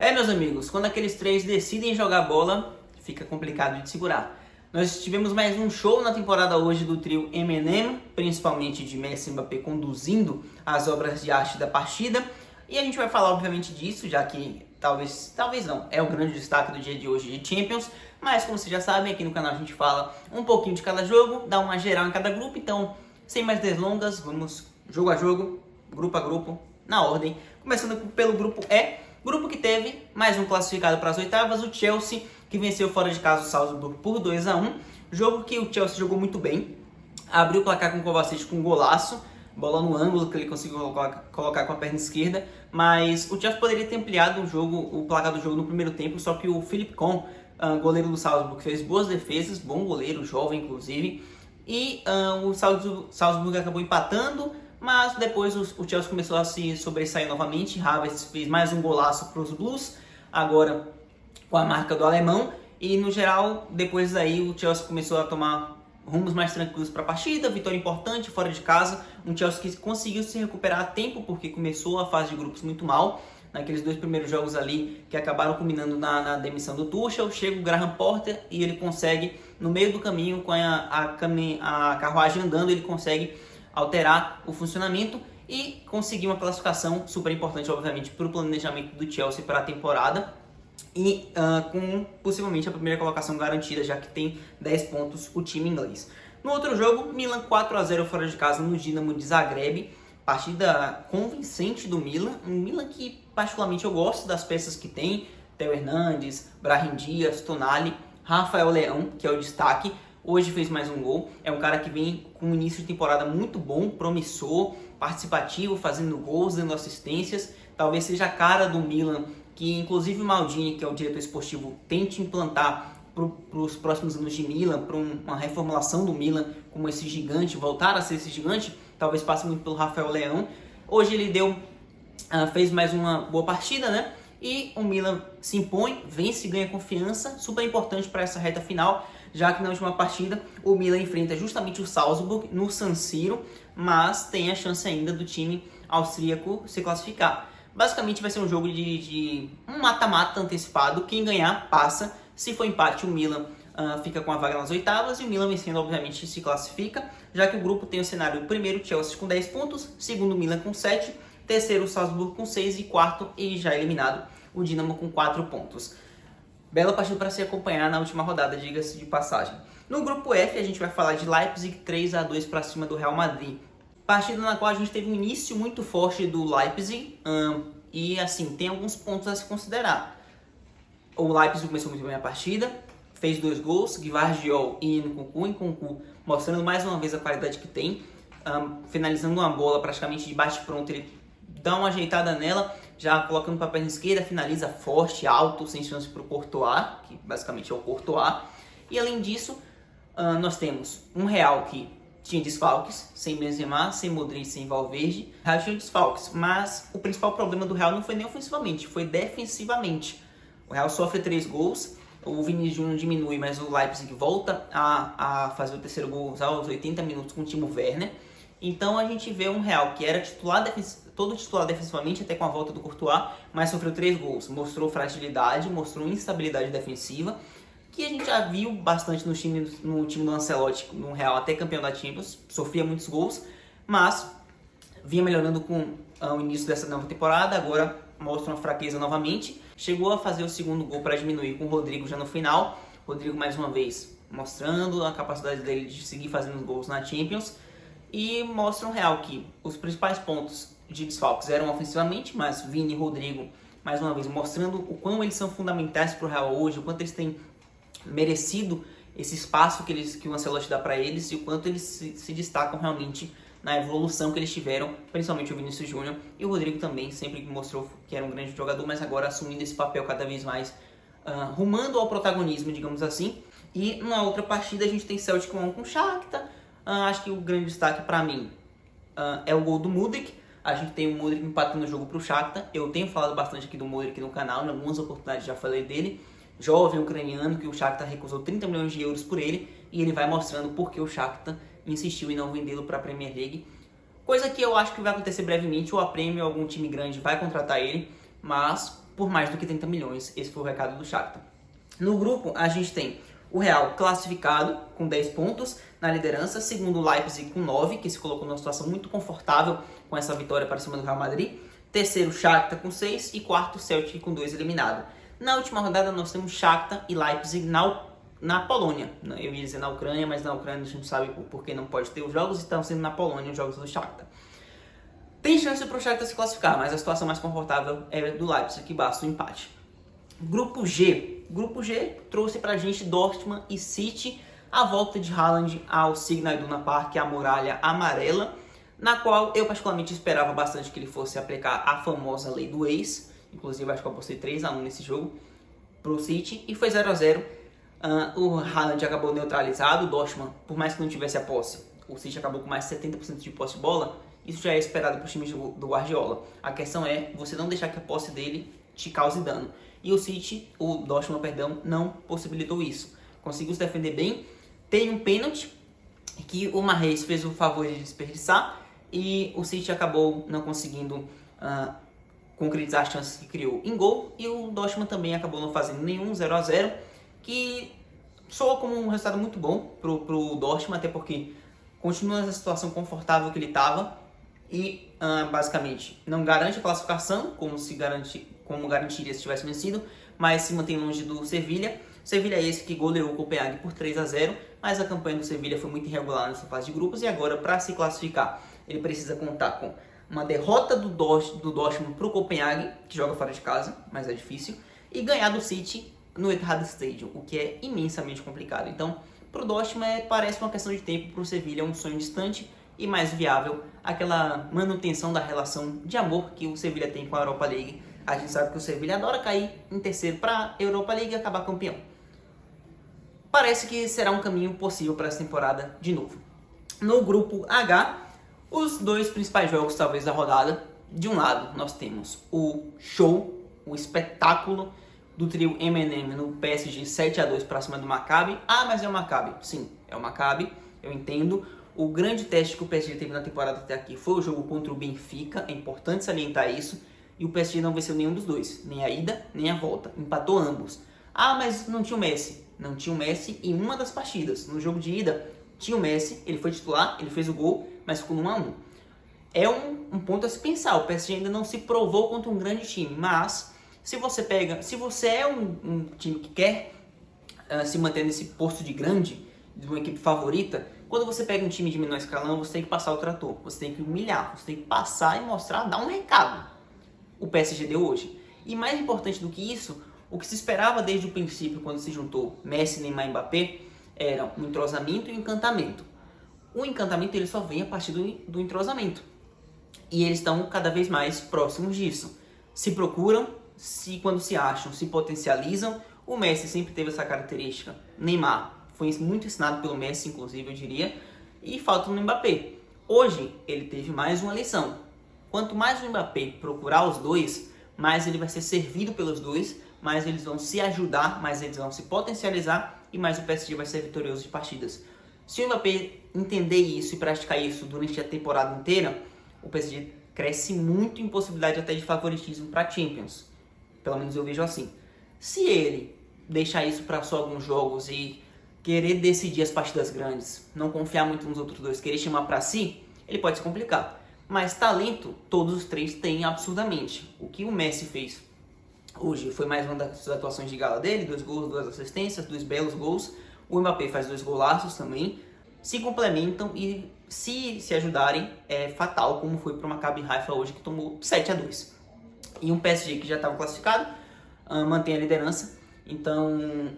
Meus amigos, quando aqueles três decidem jogar bola, fica complicado de segurar. Nós tivemos mais um show na temporada hoje do trio M&M, principalmente de Messi e Mbappé conduzindo as obras de arte da partida. E a gente vai falar obviamente disso, já que talvez não, é o grande destaque do dia de hoje de Champions. Mas como vocês já sabem, aqui no canal a gente fala um pouquinho de cada jogo, dá uma geral em cada grupo. Então, sem mais delongas, vamos jogo a jogo, grupo a grupo, na ordem. Começando pelo grupo E. Grupo que teve mais um classificado para as oitavas, o Chelsea, que venceu fora de casa o Salzburg por 2-1. Jogo que o Chelsea jogou muito bem, abriu o placar com o Kovacic com um golaço, bola no ângulo que ele conseguiu colocar com a perna esquerda, mas o Chelsea poderia ter ampliado o placar do jogo no primeiro tempo, só que o Philipp Kohn, goleiro do Salzburg, fez boas defesas, bom goleiro, jovem inclusive, e o Salzburg acabou empatando. Mas depois o Chelsea começou a se sobressair novamente. Havertz fez mais um golaço para os Blues, agora com a marca do alemão. E no geral, depois daí o Chelsea começou a tomar rumos mais tranquilos para a partida. Vitória importante fora de casa. Um Chelsea que conseguiu se recuperar a tempo, porque começou a fase de grupos muito mal. Naqueles dois primeiros jogos ali que acabaram culminando na demissão do Tuchel, chega o Graham Potter e ele consegue, no meio do caminho, com a carruagem andando, ele consegue alterar o funcionamento e conseguir uma classificação super importante, obviamente, para o planejamento do Chelsea para a temporada e com possivelmente a primeira colocação garantida, já que tem 10 pontos o time inglês. No outro jogo, Milan 4-0 fora de casa no Dinamo de Zagreb, partida convincente do Milan, um Milan que particularmente eu gosto das peças que tem, Theo Hernandes, Brahim Dias, Tonali, Rafael Leão, que é o destaque. Hoje fez mais um gol, é um cara que vem com um início de temporada muito bom, promissor, participativo, fazendo gols, dando assistências. Talvez seja a cara do Milan, que inclusive o Maldini, que é o diretor esportivo, tente implantar para os próximos anos de Milan, para uma reformulação do Milan como esse gigante, voltar a ser esse gigante. Talvez passe muito pelo Rafael Leão. Hoje ele fez mais uma boa partida, né? E o Milan se impõe, vence e ganha confiança, super importante para essa reta final, já que na última partida o Milan enfrenta justamente o Salzburg no San Siro, mas tem a chance ainda do time austríaco se classificar. Basicamente vai ser um jogo de um mata-mata antecipado, quem ganhar passa, se for empate o Milan fica com a vaga nas oitavas e o Milan vencendo obviamente se classifica, já que o grupo tem o cenário primeiro Chelsea com 10 pontos, segundo Milan com 7, terceiro o Salzburg com 6 e quarto e já eliminado o Dinamo com 4 pontos. Bela partida para se acompanhar na última rodada, diga-se de passagem. No grupo F a gente vai falar de Leipzig 3-2 para cima do Real Madrid. Partida na qual a gente teve um início muito forte do Leipzig e assim, tem alguns pontos a se considerar. O Leipzig começou muito bem a partida, fez 2 gols, Gvardiol e Nkunku mostrando mais uma vez a qualidade que tem, finalizando uma bola praticamente de bate-pronto, ele dá uma ajeitada nela, já colocando para a perna esquerda, finaliza forte, alto, sem chance para o Courtois, que basicamente é o Courtois. E além disso, nós temos um Real que tinha desfalques, sem Benzema, sem Modric, sem Valverde. O Real tinha desfalques, mas o principal problema do Real não foi nem ofensivamente, foi defensivamente. O Real sofre 3 gols, o Vinícius Júnior diminui, mas o Leipzig volta a fazer o terceiro gol aos 80 minutos com o Timo Werner. Então a gente vê um Real que era todo titular defensivamente, até com a volta do Courtois, mas sofreu 3 gols. Mostrou fragilidade, mostrou instabilidade defensiva, que a gente já viu bastante no time do Ancelotti, no Real, até campeão da Champions. Sofria muitos gols, mas vinha melhorando com o início dessa nova temporada. Agora mostra uma fraqueza novamente. Chegou a fazer o segundo gol para diminuir com o Rodrigo já no final. Rodrigo mais uma vez mostrando a capacidade dele de seguir fazendo gols na Champions. E mostra um Real que os principais pontos de desfalques eram ofensivamente, mas Vini e Rodrigo, mais uma vez, mostrando o quão eles são fundamentais para o Real hoje, o quanto eles têm merecido esse espaço que o Ancelotti dá para eles e o quanto eles se destacam realmente na evolução que eles tiveram, principalmente o Vinícius Júnior e o Rodrigo também, sempre que mostrou que era um grande jogador, mas agora assumindo esse papel cada vez mais, rumando ao protagonismo, digamos assim. E numa outra partida a gente tem Celtic 1 com Shakhtar. Acho que o grande destaque para mim é o gol do Mudryk. A gente tem o Mudryk empatando o jogo para o Shakhtar. Eu tenho falado bastante aqui do Mudryk no canal, em algumas oportunidades já falei dele. Jovem ucraniano que o Shakhtar recusou 30 milhões de euros por ele e ele vai mostrando por que o Shakhtar insistiu em não vendê-lo para a Premier League. Coisa que eu acho que vai acontecer brevemente, ou a Premier ou algum time grande vai contratar ele, mas por mais do que 30 milhões. Esse foi o recado do Shakhtar. No grupo, a gente tem o Real classificado com 10 pontos na liderança, segundo o Leipzig com 9, que se colocou numa situação muito confortável com essa vitória para cima do Real Madrid. Terceiro, Shakhtar com 6 e quarto, Celtic com 2 eliminado. Na última rodada, nós temos Shakhtar e Leipzig na Polônia. Eu ia dizer na Ucrânia, mas na Ucrânia a gente não sabe por que não pode ter os jogos, e estão sendo na Polônia os jogos do Shakhtar. Tem chance para o Shakhtar se classificar, mas a situação mais confortável é do Leipzig, que basta o empate. Grupo G. Grupo G trouxe pra gente Dortmund e City, a volta de Haaland ao Signal Iduna Park, a muralha amarela, na qual eu particularmente esperava bastante que ele fosse aplicar a famosa lei do ex. Inclusive acho que eu apostei 3-1 nesse jogo pro City e foi 0-0. O Haaland acabou neutralizado, o Dortmund, por mais que não tivesse a posse, o City acabou com mais de 70% de posse de bola. Isso já é esperado para os times do Guardiola. A questão é você não deixar que a posse dele te cause dano. E o Dortmund, não possibilitou isso. Conseguiu se defender bem. Tem um pênalti que o Mahrez fez o favor de desperdiçar e o City acabou não conseguindo concretizar as chances que criou em gol. E o Dortmund também acabou não fazendo nenhum, 0-0, que soa como um resultado muito bom pro Dortmund, até porque continua nessa situação confortável que ele estava e basicamente não garante a classificação como garantiria se tivesse vencido, mas se mantém longe do Sevilha. Sevilha é esse que goleou o Copenhague por 3-0, mas a campanha do Sevilha foi muito irregular nessa fase de grupos e agora, para se classificar, ele precisa contar com uma derrota do Dortmund para o Copenhague, que joga fora de casa, mas é difícil, e ganhar do City no Etihad Stadium, o que é imensamente complicado. Então, para o Dortmund parece uma questão de tempo, para o Sevilha é um sonho distante e mais viável aquela manutenção da relação de amor que o Sevilha tem com a Europa League. A gente sabe que o Sevilha adora cair em terceiro para a Europa League e acabar campeão. Parece que será um caminho possível para essa temporada de novo. No grupo H, os dois principais jogos talvez da rodada. De um lado, nós temos o show, o espetáculo do trio M&M no PSG 7-2 para cima do Maccabi. Ah, mas é o Maccabi. Sim, é o Maccabi, eu entendo. O grande teste que o PSG teve na temporada até aqui foi o jogo contra o Benfica, é importante salientar isso. E o PSG não venceu nenhum dos dois, nem a ida, nem a volta. Empatou ambos. Ah, mas não tinha o Messi. Não tinha o Messi em uma das partidas. No jogo de ida, tinha o Messi, ele foi titular, ele fez o gol, mas ficou no 1-1. É um ponto a se pensar. O PSG ainda não se provou contra um grande time, mas se você é um time que quer se manter nesse posto de grande, de uma equipe favorita, quando você pega um time de menor escalão, você tem que passar o trator, você tem que humilhar, você tem que passar e mostrar, dar um recado. O PSG deu hoje. E mais importante do que isso, o que se esperava desde o princípio, quando se juntou Messi, Neymar e Mbappé, era um entrosamento e um encantamento. O encantamento ele só vem a partir do entrosamento. E eles estão cada vez mais próximos disso. Se procuram, quando se acham, se potencializam. O Messi sempre teve essa característica. Neymar foi muito ensinado pelo Messi, inclusive, eu diria. E falta no Mbappé. Hoje, ele teve mais uma lição. Quanto mais o Mbappé procurar os dois, mais ele vai ser servido pelos dois, mais eles vão se ajudar, mais eles vão se potencializar e mais o PSG vai ser vitorioso de partidas. Se o Mbappé entender isso e praticar isso durante a temporada inteira, o PSG cresce muito em possibilidade até de favoritismo para Champions. Pelo menos eu vejo assim. Se ele deixar isso para só alguns jogos e querer decidir as partidas grandes, não confiar muito nos outros dois, querer chamar para si, ele pode se complicar. Mas talento, todos os três têm absurdamente. O que o Messi fez hoje foi mais uma das atuações de gala dele, 2 gols, 2 assistências, 2 belos gols. O Mbappé faz 2 golaços também. Se complementam e se ajudarem, é fatal, como foi para o Maccabi Haifa hoje, que tomou 7-2. E um PSG que já estava classificado, mantém a liderança. Então,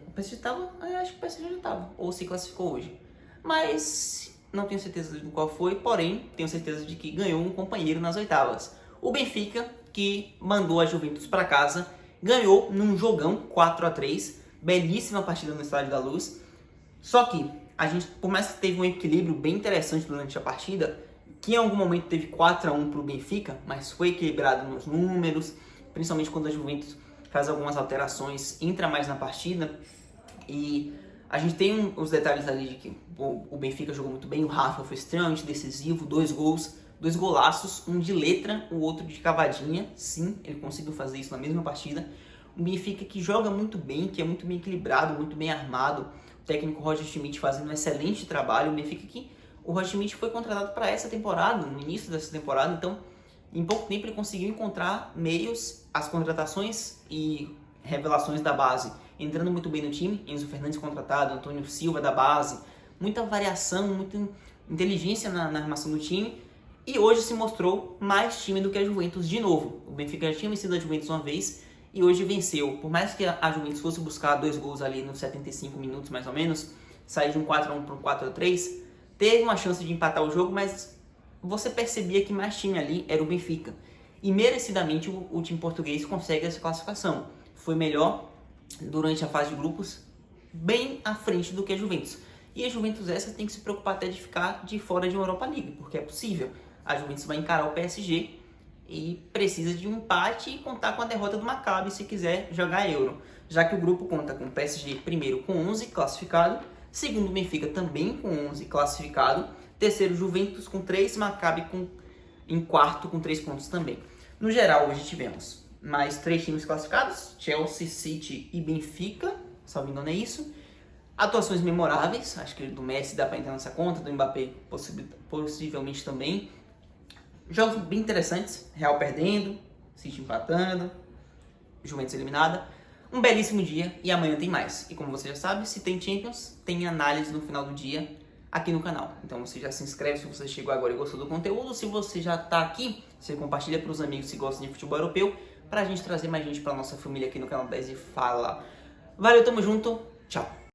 o PSG estava, acho que o PSG já estava, ou se classificou hoje. Mas não tenho certeza de qual foi, porém, tenho certeza de que ganhou um companheiro nas oitavas. O Benfica, que mandou a Juventus para casa, ganhou num jogão 4-3, belíssima partida no Estádio da Luz. Só que, a gente, por mais que teve um equilíbrio bem interessante durante a partida, que em algum momento teve 4-1 para o Benfica, mas foi equilibrado nos números, principalmente quando a Juventus faz algumas alterações, entra mais na partida. E a gente tem os detalhes ali de que o Benfica jogou muito bem, o Rafa foi extremamente decisivo, 2 gols, 2 golaços, um de letra, o outro de cavadinha. Sim, ele conseguiu fazer isso na mesma partida. Um Benfica que joga muito bem, que é muito bem equilibrado, muito bem armado. O técnico Roger Schmidt fazendo um excelente trabalho. O Benfica que o Roger Schmidt foi contratado para essa temporada, no início dessa temporada, então em pouco tempo ele conseguiu encontrar meios, as contratações e revelações da base entrando muito bem no time. Enzo Fernandes contratado, Antônio Silva da base, muita variação, muita inteligência na armação do time. E hoje se mostrou mais time do que a Juventus de novo. O Benfica já tinha vencido a Juventus uma vez e hoje venceu. Por mais que a Juventus fosse buscar 2 gols ali nos 75 minutos mais ou menos, sair de um 4-1 para um 4-3, teve uma chance de empatar o jogo, mas você percebia que mais time ali era o Benfica. E merecidamente o time português consegue essa classificação. Foi melhor durante a fase de grupos, bem à frente do que a Juventus. E a Juventus essa tem que se preocupar até de ficar de fora de uma Europa League, porque é possível. A Juventus vai encarar o PSG e precisa de um empate e contar com a derrota do Maccabi se quiser jogar Euro. Já que o grupo conta com o PSG primeiro com 11 classificado, segundo o Benfica também com 11 classificado, terceiro Juventus com 3, Maccabi em quarto com 3 pontos também. No geral, hoje tivemos mais 3 times classificados, Chelsea, City e Benfica, se não me engano é isso. Atuações memoráveis, acho que do Messi dá para entrar nessa conta, do Mbappé possivelmente também. Jogos bem interessantes, Real perdendo, City empatando, Juventus eliminada. Um belíssimo dia e amanhã tem mais. E como você já sabe, se tem Champions, tem análise no final do dia aqui no canal. Então você já se inscreve se você chegou agora e gostou do conteúdo. Se você já está aqui, você compartilha para os amigos que gostam de futebol europeu, para a gente trazer mais gente para nossa família aqui no canal 10 e Fala. Valeu, tamo junto, tchau!